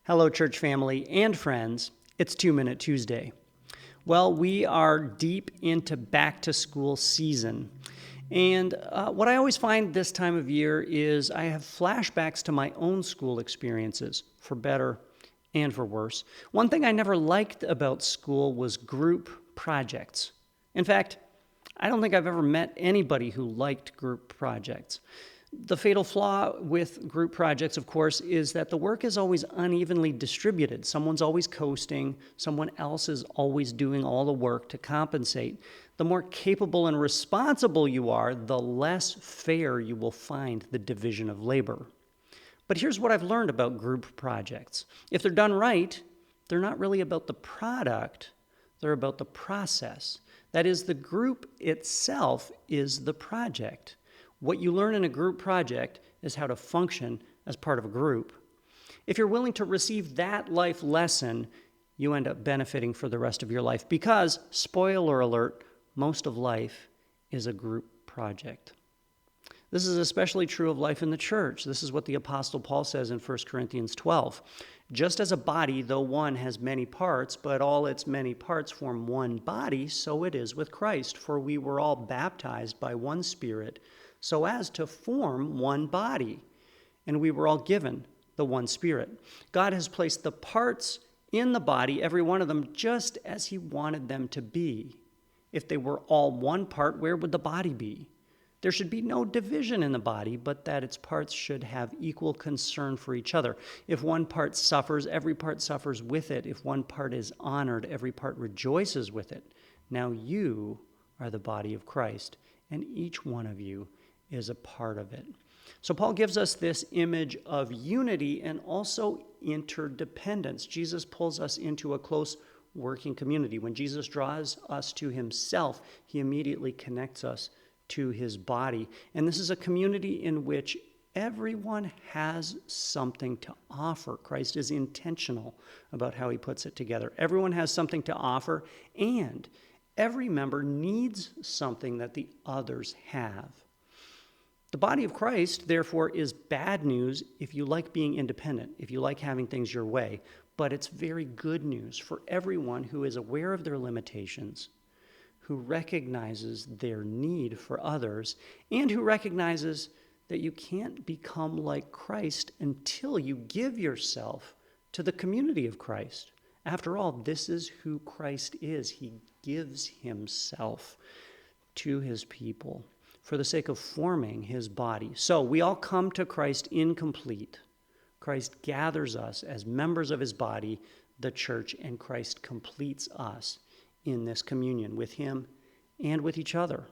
Hello, church family and friends. It's 2 Minute Tuesday. Well, we are deep into back to school season. And what I always find this time of year is I have flashbacks to my own school experiences, for better and for worse. One thing I never liked about school was group projects. In fact, I don't think I've ever met anybody who liked group projects. The fatal flaw with group projects, of course, is that the work is always unevenly distributed. Someone's always coasting, someone else is always doing all the work to compensate. The more capable and responsible you are, the less fair you will find the division of labor. But here's what I've learned about group projects. If they're done right, they're not really about the product, they're about the process. That is, the group itself is the project. What you learn in a group project is how to function as part of a group. If you're willing to receive that life lesson, you end up benefiting for the rest of your life because, spoiler alert, most of life is a group project. This is especially true of life in the church. This is what the Apostle Paul says in 1 Corinthians 12. Just as a body, though one, has many parts, but all its many parts form one body, so it is with Christ. For we were all baptized by one Spirit, so as to form one body, and we were all given the one Spirit. God has placed the parts in the body, every one of them, just as he wanted them to be. If they were all one part, where would the body be? There should be no division in the body, but that its parts should have equal concern for each other. If one part suffers, every part suffers with it. If one part is honored, every part rejoices with it. Now you are the body of Christ, and each one of you is a part of it. So Paul gives us this image of unity and also interdependence. Jesus pulls us into a close working community. When Jesus draws us to himself, he immediately connects us to his body. And this is a community in which everyone has something to offer. Christ is intentional about how he puts it together. Everyone has something to offer, and every member needs something that the others have. The body of Christ, therefore, is bad news if you like being independent, if you like having things your way, but it's very good news for everyone who is aware of their limitations, who recognizes their need for others, and who recognizes that you can't become like Christ until you give yourself to the community of Christ. After all, this is who Christ is. He gives himself to his people for the sake of forming his body. So we all come to Christ incomplete. Christ gathers us as members of his body, the church, and Christ completes us in this communion with him and with each other.